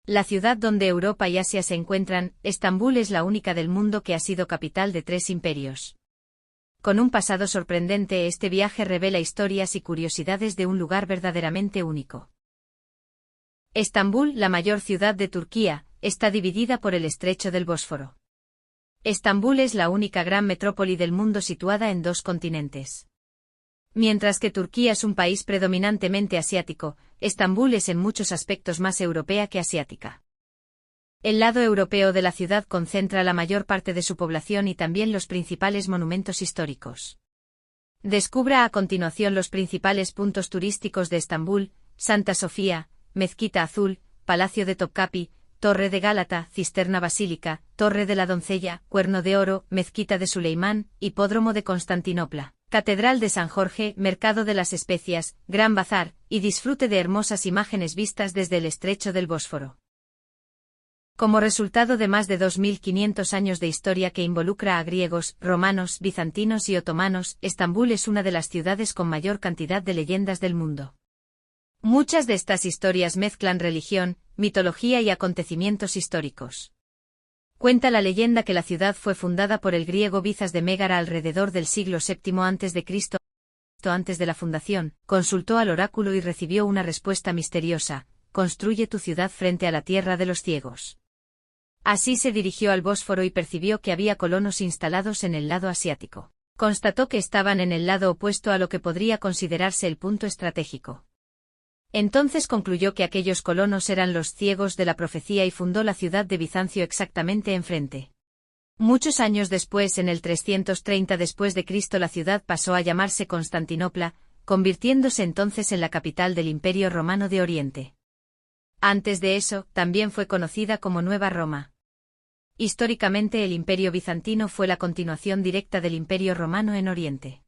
La ciudad donde Europa y Asia se encuentran, Estambul es la única del mundo que ha sido capital de 3 imperios. Con un pasado sorprendente, este viaje revela historias y curiosidades de un lugar verdaderamente único. Estambul, la mayor ciudad de Turquía, está dividida por el estrecho del Bósforo. Estambul es la única gran metrópoli del mundo situada en 2 continentes. Mientras que Turquía es un país predominantemente asiático, Estambul es en muchos aspectos más europea que asiática. El lado europeo de la ciudad concentra la mayor parte de su población y también los principales monumentos históricos. Descubra a continuación los principales puntos turísticos de Estambul: Santa Sofía, Mezquita Azul, Palacio de Topkapi, Torre de Gálata, Cisterna Basílica, Torre de la Doncella, Cuerno de Oro, Mezquita de Suleimán, Hipódromo de Constantinopla, Catedral de San Jorge, Mercado de las Especias, Gran Bazar, y disfrute de hermosas imágenes vistas desde el estrecho del Bósforo. Como resultado de más de 2500 años de historia que involucra a griegos, romanos, bizantinos y otomanos, Estambul es una de las ciudades con mayor cantidad de leyendas del mundo. Muchas de estas historias mezclan religión, mitología y acontecimientos históricos. Cuenta la leyenda que la ciudad fue fundada por el griego Bizas de Mégara alrededor del siglo VII a.C. Antes de la fundación, consultó al oráculo y recibió una respuesta misteriosa: construye tu ciudad frente a la tierra de los ciegos. Así se dirigió al Bósforo y percibió que había colonos instalados en el lado asiático. Constató que estaban en el lado opuesto a lo que podría considerarse el punto estratégico. Entonces concluyó que aquellos colonos eran los ciegos de la profecía y fundó la ciudad de Bizancio exactamente enfrente. Muchos años después, en el 330 después de Cristo, la ciudad pasó a llamarse Constantinopla, convirtiéndose entonces en la capital del Imperio Romano de Oriente. Antes de eso, también fue conocida como Nueva Roma. Históricamente, el Imperio Bizantino fue la continuación directa del Imperio Romano en Oriente.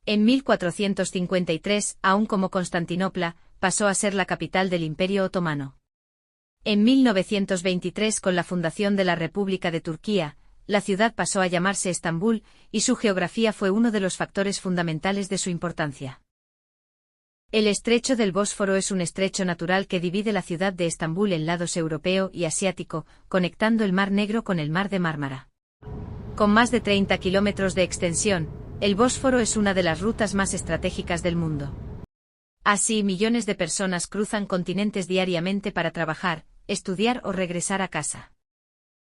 En 1453, aún como Constantinopla, pasó a ser la capital del Imperio Otomano. En 1923, con la fundación de la República de Turquía, la ciudad pasó a llamarse Estambul, y su geografía fue uno de los factores fundamentales de su importancia. El estrecho del Bósforo es un estrecho natural que divide la ciudad de Estambul en lados europeo y asiático, conectando el Mar Negro con el Mar de Mármara. Con más de 30 kilómetros de extensión, el Bósforo es una de las rutas más estratégicas del mundo. Así, millones de personas cruzan continentes diariamente para trabajar, estudiar o regresar a casa.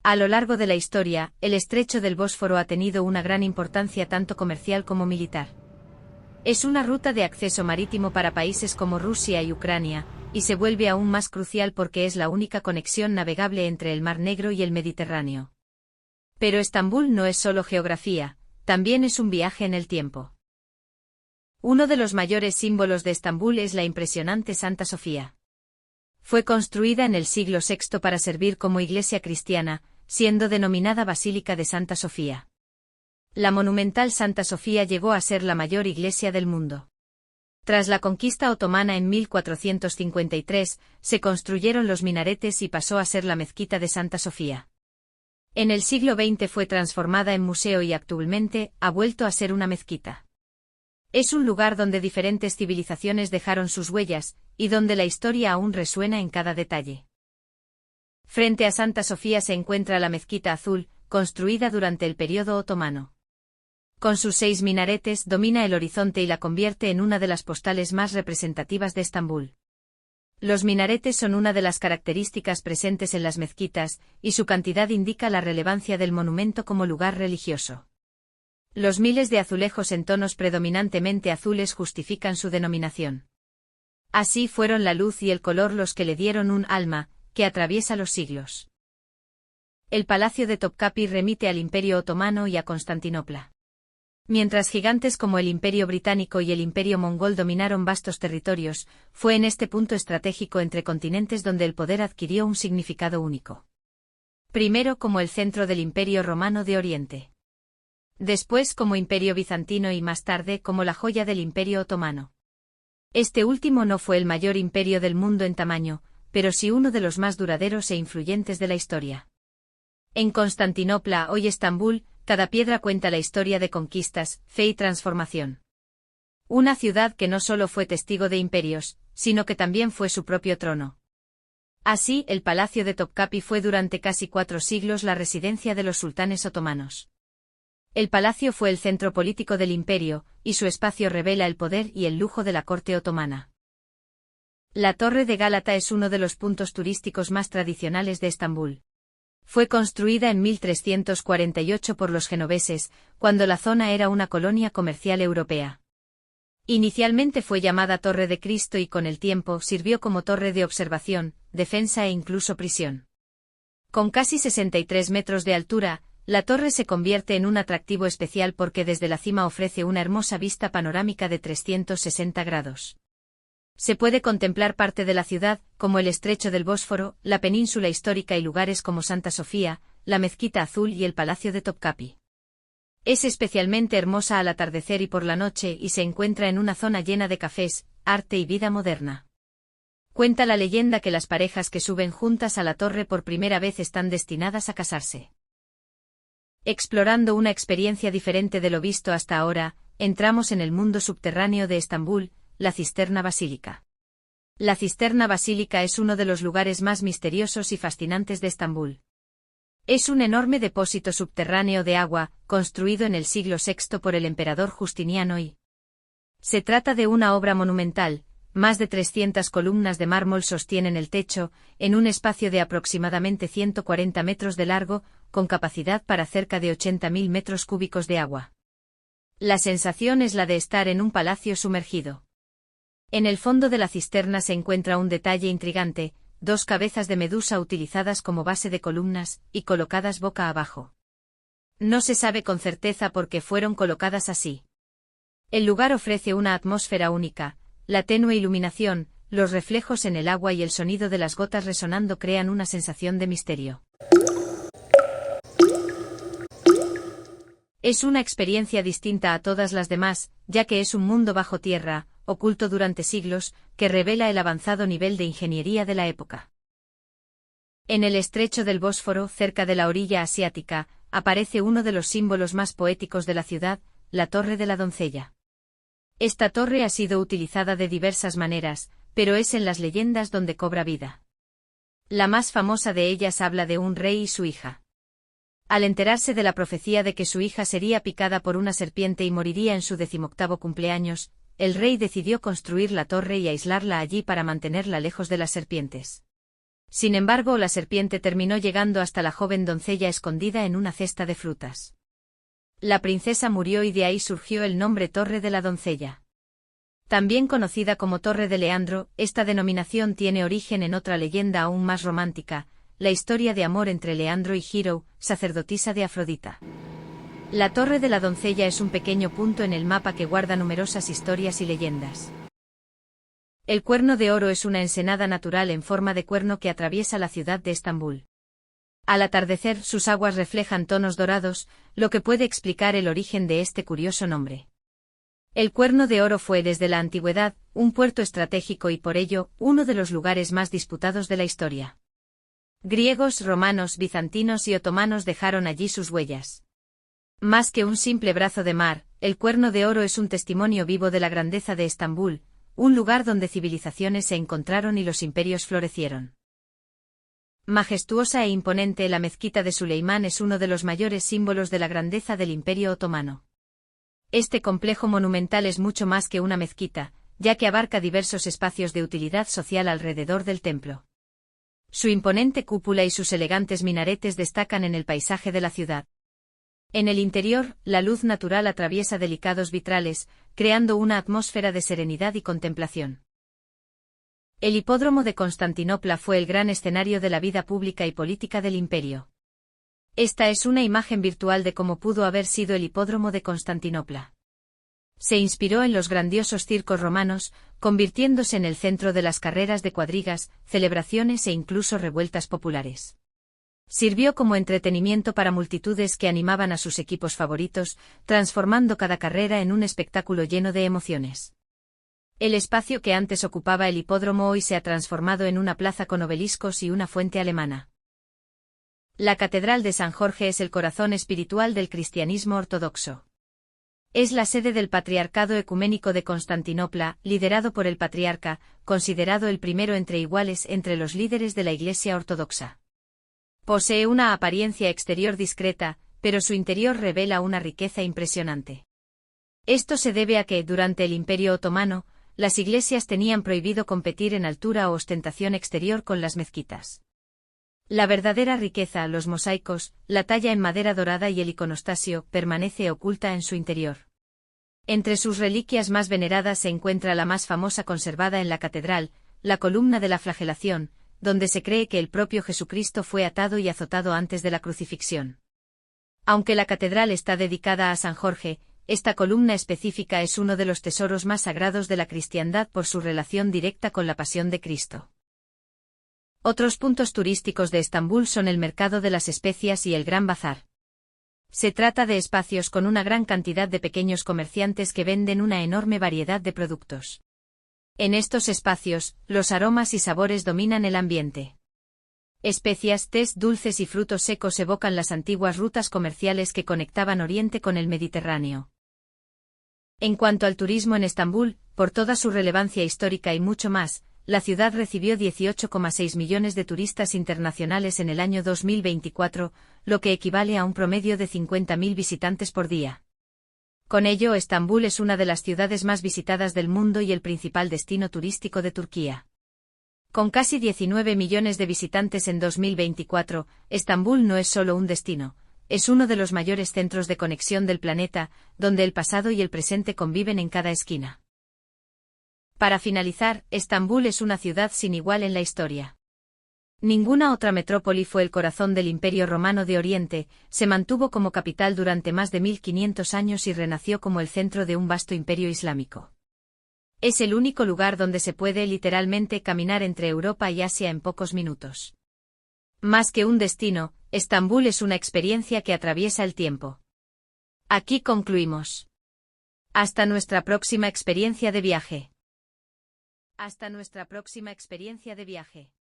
A lo largo de la historia, el estrecho del Bósforo ha tenido una gran importancia tanto comercial como militar. Es una ruta de acceso marítimo para países como Rusia y Ucrania, y se vuelve aún más crucial porque es la única conexión navegable entre el Mar Negro y el Mediterráneo. Pero Estambul no es solo geografía, también es un viaje en el tiempo. Uno de los mayores símbolos de Estambul es la impresionante Santa Sofía. Fue construida en el siglo VI para servir como iglesia cristiana, siendo denominada Basílica de Santa Sofía. La monumental Santa Sofía llegó a ser la mayor iglesia del mundo. Tras la conquista otomana en 1453, se construyeron los minaretes y pasó a ser la mezquita de Santa Sofía. En el siglo XX fue transformada en museo y actualmente ha vuelto a ser una mezquita. Es un lugar donde diferentes civilizaciones dejaron sus huellas, y donde la historia aún resuena en cada detalle. Frente a Santa Sofía se encuentra la Mezquita Azul, construida durante el período otomano. Con sus 6 minaretes domina el horizonte y la convierte en una de las postales más representativas de Estambul. Los minaretes son una de las características presentes en las mezquitas, y su cantidad indica la relevancia del monumento como lugar religioso. Los miles de azulejos en tonos predominantemente azules justifican su denominación. Así fueron la luz y el color los que le dieron un alma, que atraviesa los siglos. El Palacio de Topkapi remite al Imperio Otomano y a Constantinopla. Mientras gigantes como el Imperio Británico y el Imperio Mongol dominaron vastos territorios, fue en este punto estratégico entre continentes donde el poder adquirió un significado único. Primero como el centro del Imperio Romano de Oriente. Después como Imperio Bizantino y más tarde como la joya del Imperio Otomano. Este último no fue el mayor imperio del mundo en tamaño, pero sí uno de los más duraderos e influyentes de la historia. En Constantinopla, hoy Estambul, cada piedra cuenta la historia de conquistas, fe y transformación. Una ciudad que no solo fue testigo de imperios, sino que también fue su propio trono. Así, el palacio de Topkapı fue durante casi 4 siglos la residencia de los sultanes otomanos. El palacio fue el centro político del imperio, y su espacio revela el poder y el lujo de la corte otomana. La Torre de Gálata es uno de los puntos turísticos más tradicionales de Estambul. Fue construida en 1348 por los genoveses, cuando la zona era una colonia comercial europea. Inicialmente fue llamada Torre de Cristo y con el tiempo sirvió como torre de observación, defensa e incluso prisión. Con casi 63 metros de altura, la torre se convierte en un atractivo especial porque desde la cima ofrece una hermosa vista panorámica de 360 grados. Se puede contemplar parte de la ciudad, como el estrecho del Bósforo, la península histórica y lugares como Santa Sofía, la Mezquita Azul y el Palacio de Topkapı. Es especialmente hermosa al atardecer y por la noche y se encuentra en una zona llena de cafés, arte y vida moderna. Cuenta la leyenda que las parejas que suben juntas a la torre por primera vez están destinadas a casarse. Explorando una experiencia diferente de lo visto hasta ahora, entramos en el mundo subterráneo de Estambul, la Cisterna Basílica. La Cisterna Basílica es uno de los lugares más misteriosos y fascinantes de Estambul. Es un enorme depósito subterráneo de agua, construido en el siglo VI por el emperador Justiniano I. Se trata de una obra monumental, más de 300 columnas de mármol sostienen el techo, en un espacio de aproximadamente 140 metros de largo, con capacidad para cerca de 80.000 metros cúbicos de agua. La sensación es la de estar en un palacio sumergido. En el fondo de la cisterna se encuentra un detalle intrigante: 2 cabezas de medusa utilizadas como base de columnas, y colocadas boca abajo. No se sabe con certeza por qué fueron colocadas así. El lugar ofrece una atmósfera única, la tenue iluminación, los reflejos en el agua y el sonido de las gotas resonando crean una sensación de misterio. Es una experiencia distinta a todas las demás, ya que es un mundo bajo tierra, oculto durante siglos, que revela el avanzado nivel de ingeniería de la época. En el estrecho del Bósforo, cerca de la orilla asiática, aparece uno de los símbolos más poéticos de la ciudad, la Torre de la Doncella. Esta torre ha sido utilizada de diversas maneras, pero es en las leyendas donde cobra vida. La más famosa de ellas habla de un rey y su hija. Al enterarse de la profecía de que su hija sería picada por una serpiente y moriría en su 18º cumpleaños, el rey decidió construir la torre y aislarla allí para mantenerla lejos de las serpientes. Sin embargo, la serpiente terminó llegando hasta la joven doncella escondida en una cesta de frutas. La princesa murió y de ahí surgió el nombre Torre de la Doncella. También conocida como Torre de Leandro, esta denominación tiene origen en otra leyenda aún más romántica, la historia de amor entre Leandro y Hero, sacerdotisa de Afrodita. La Torre de la Doncella es un pequeño punto en el mapa que guarda numerosas historias y leyendas. El Cuerno de Oro es una ensenada natural en forma de cuerno que atraviesa la ciudad de Estambul. Al atardecer, sus aguas reflejan tonos dorados, lo que puede explicar el origen de este curioso nombre. El Cuerno de Oro fue desde la antigüedad un puerto estratégico y por ello, uno de los lugares más disputados de la historia. Griegos, romanos, bizantinos y otomanos dejaron allí sus huellas. Más que un simple brazo de mar, el Cuerno de Oro es un testimonio vivo de la grandeza de Estambul, un lugar donde civilizaciones se encontraron y los imperios florecieron. Majestuosa e imponente, la mezquita de Suleimán es uno de los mayores símbolos de la grandeza del Imperio Otomano. Este complejo monumental es mucho más que una mezquita, ya que abarca diversos espacios de utilidad social alrededor del templo. Su imponente cúpula y sus elegantes minaretes destacan en el paisaje de la ciudad. En el interior, la luz natural atraviesa delicados vitrales, creando una atmósfera de serenidad y contemplación. El hipódromo de Constantinopla fue el gran escenario de la vida pública y política del imperio. Esta es una imagen virtual de cómo pudo haber sido el hipódromo de Constantinopla. Se inspiró en los grandiosos circos romanos, convirtiéndose en el centro de las carreras de cuadrigas, celebraciones e incluso revueltas populares. Sirvió como entretenimiento para multitudes que animaban a sus equipos favoritos, transformando cada carrera en un espectáculo lleno de emociones. El espacio que antes ocupaba el hipódromo hoy se ha transformado en una plaza con obeliscos y una fuente alemana. La Catedral de San Jorge es el corazón espiritual del cristianismo ortodoxo. Es la sede del Patriarcado Ecuménico de Constantinopla, liderado por el patriarca, considerado el primero entre iguales entre los líderes de la Iglesia Ortodoxa. Posee una apariencia exterior discreta, pero su interior revela una riqueza impresionante. Esto se debe a que, durante el Imperio Otomano, las iglesias tenían prohibido competir en altura o ostentación exterior con las mezquitas. La verdadera riqueza, los mosaicos, la talla en madera dorada y el iconostasio, permanece oculta en su interior. Entre sus reliquias más veneradas se encuentra la más famosa conservada en la catedral, la columna de la flagelación, donde se cree que el propio Jesucristo fue atado y azotado antes de la crucifixión. Aunque la catedral está dedicada a San Jorge, esta columna específica es uno de los tesoros más sagrados de la cristiandad por su relación directa con la pasión de Cristo. Otros puntos turísticos de Estambul son el mercado de las especias y el Gran Bazar. Se trata de espacios con una gran cantidad de pequeños comerciantes que venden una enorme variedad de productos. En estos espacios, los aromas y sabores dominan el ambiente. Especias, tés, dulces y frutos secos evocan las antiguas rutas comerciales que conectaban Oriente con el Mediterráneo. En cuanto al turismo en Estambul, por toda su relevancia histórica y mucho más, la ciudad recibió 18,6 millones de turistas internacionales en el año 2024, lo que equivale a un promedio de 50.000 visitantes por día. Con ello, Estambul es una de las ciudades más visitadas del mundo y el principal destino turístico de Turquía. Con casi 19 millones de visitantes en 2024, Estambul no es solo un destino, es uno de los mayores centros de conexión del planeta, donde el pasado y el presente conviven en cada esquina. Para finalizar, Estambul es una ciudad sin igual en la historia. Ninguna otra metrópoli fue el corazón del Imperio Romano de Oriente, se mantuvo como capital durante más de 1500 años y renació como el centro de un vasto imperio islámico. Es el único lugar donde se puede literalmente caminar entre Europa y Asia en pocos minutos. Más que un destino, Estambul es una experiencia que atraviesa el tiempo. Aquí concluimos. Hasta nuestra próxima experiencia de viaje. Hasta nuestra próxima experiencia de viaje.